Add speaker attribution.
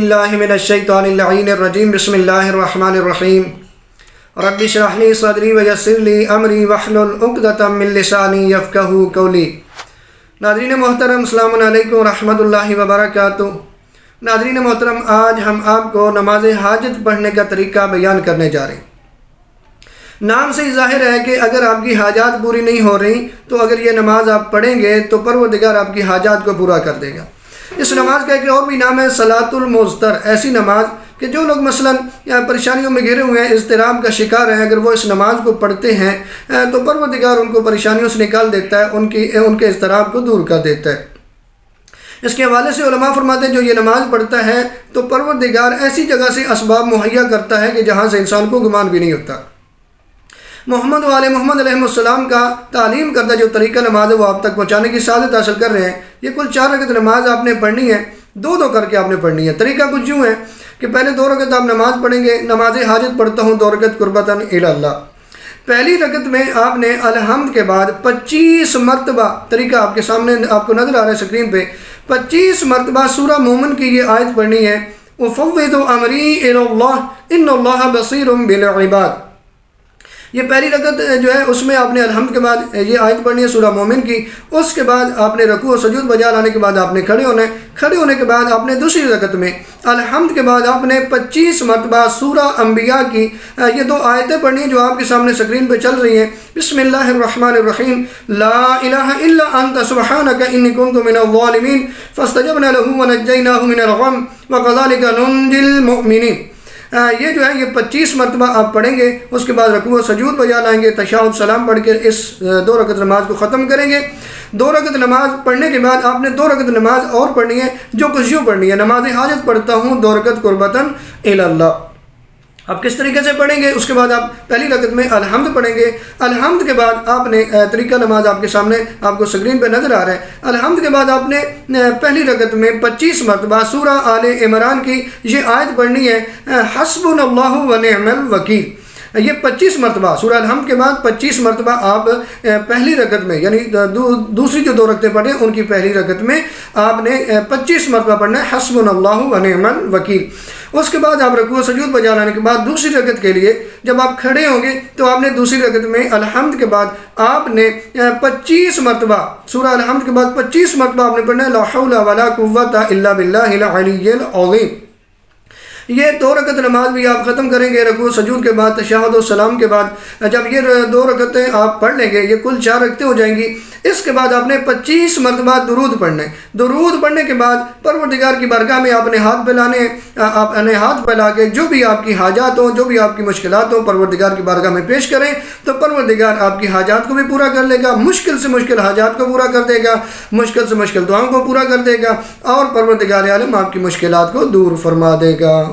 Speaker 1: باللہ من الشیطان اللعین الرجیم بسم اللہ الرحمن الرحیم رب اشرح لی صدری ویسر لی امری واحلل عقدۃ من لسانی یفقہوا قولی۔ ناظرین محترم السلام علیکم ورحمۃ اللہ وبرکاتہ۔ ناظرین محترم، آج ہم آپ کو نماز حاجت پڑھنے کا طریقہ بیان کرنے جا رہے ہیں۔ نام سے ہی ظاہر ہے کہ اگر آپ کی حاجات پوری نہیں ہو رہی تو اگر یہ نماز آپ پڑھیں گے تو پروردگار آپ کی حاجات کو پورا کر دے گا۔ اس نماز کا ایک اور بھی نام ہے صلاۃ المضطر، ایسی نماز کہ جو لوگ مثلاً پریشانیوں میں گھرے ہوئے ہیں، اضطراب کا شکار ہیں، اگر وہ اس نماز کو پڑھتے ہیں تو پروردگار ان کو پریشانیوں سے نکال دیتا ہے، ان کے اضطراب کو دور کر دیتا ہے۔ اس کے حوالے سے علماء فرماتے ہیں جو یہ نماز پڑھتا ہے تو پروردگار ایسی جگہ سے اسباب مہیا کرتا ہے کہ جہاں سے انسان کو گمان بھی نہیں ہوتا۔ محمد محمد علیہ السلام کا تعلیم کردہ جو طریقہ نماز ہے وہ آپ تک پہنچانے کی سعادت حاصل کر رہے ہیں۔ یہ کل 4 رکعت نماز آپ نے پڑھنی ہے، 2 کر کے آپ نے پڑھنی ہے۔ طریقہ کچھ یوں ہے کہ پہلے 2 رکعت آپ نماز پڑھیں گے، نماز حاجت پڑھتا ہوں 2 رکعت قربتاً الی اللہ۔ پہلی رکعت میں آپ نے الحمد کے بعد 25 مرتبہ، طریقہ آپ کے سامنے آپ کو نظر آ رہا ہے اسکرین پہ، 25 مرتبہ سورہ مومن کی یہ آیت پڑھنی ہے، وَفَوِّضُ أَمْرِي إِلَى اللَّهِ إِنَّ اللَّهَ بَصِيرٌ بِالْعِبَادِ۔ یہ پہلی رکعت جو ہے اس میں آپ نے الحمد کے بعد یہ آیت پڑھنی ہے سورہ مومن کی۔ اس کے بعد آپ نے رکوع و سجود بجا لانے کے بعد آپ نے کھڑے ہونا ہے۔ کھڑے ہونے کے بعد آپ نے دوسری رکعت میں الحمد کے بعد آپ نے 25 مرتبہ سورہ انبیاء کی یہ 2 آیتیں پڑھنی ہیں جو آپ کے سامنے سکرین پہ چل رہی ہیں۔ بسم اللہ الرحمن الرحیم، لا الہ الا انت سبحانک انی کنت من الظالمین فاستجبنا له ونجیناہ من الغم وکذالک ننجی المؤمنین۔ یہ جو ہے یہ 25 مرتبہ آپ پڑھیں گے۔ اس کے بعد رکوع و سجود بجا لائیں گے، تشہد سلام پڑھ کے اس 2 رکعت نماز کو ختم کریں گے۔ 2 رکعت نماز پڑھنے کے بعد آپ نے 2 رکعت نماز اور پڑھنی ہے جو کچھ یوں پڑھنی ہے، نماز حاجت پڑھتا ہوں 2 رکعت قربتاً الی اللہ۔ آپ کس طریقے سے پڑھیں گے؟ اس کے بعد آپ پہلی رکعت میں الحمد پڑھیں گے۔ الحمد کے بعد آپ نے طریقہ نماز آپ کے سامنے آپ کو سکرین پہ نظر آ رہا ہے۔ الحمد کے بعد آپ نے پہلی رکعت میں 25 مرتبہ سورہ آل عمران کی یہ آیت پڑھنی ہے، حسبنا اللہ ونعم الوکیل۔ یہ 25 مرتبہ سورہ الحمد کے بعد 25 مرتبہ آپ پہلی رکعت میں، یعنی دوسری جو 2 رکعتیں پڑھیں ان کی پہلی رکعت میں آپ نے 25 مرتبہ پڑھنا ہے، حسبنا اللہ ونعم الوکیل۔ اس کے بعد آپ رکوع و سجود بجا لانے کے بعد دوسری رکعت کے لیے جب آپ کھڑے ہوں گے تو آپ نے دوسری رکعت میں الحمد کے بعد آپ نے 25 مرتبہ سورہ الحمد کے بعد 25 مرتبہ آپ نے پڑھنا ہے، لا حول ولا قوۃ الا باللہ العلی العظیم۔ یہ 2 رکعت نماز بھی آپ ختم کریں گے رکوع سجود کے بعد، تشہد و سلام کے بعد۔ جب یہ 2 رکعتیں آپ پڑھ لیں گے، یہ کل 4 رکعتیں ہو جائیں گی۔ اس کے بعد آپ نے 25 مرتبہ درود پڑھنا ہے۔ درود پڑھنے کے بعد پروردگار کی بارگاہ میں آپ نے ہاتھ پھیلانے ہیں۔ آپ نے ہاتھ پھیلا کے جو بھی آپ کی حاجات ہوں، جو بھی آپ کی مشکلات ہوں، پروردگار کی بارگاہ میں پیش کریں تو پروردگار آپ کی حاجات کو بھی پورا کر لے گا، مشکل سے مشکل حاجات کو پورا کر دے گا، مشکل سے مشکل دعاؤں کو پورا کر دے گا، اور پروردگار عالم آپ کی مشکلات کو دور فرما دے گا۔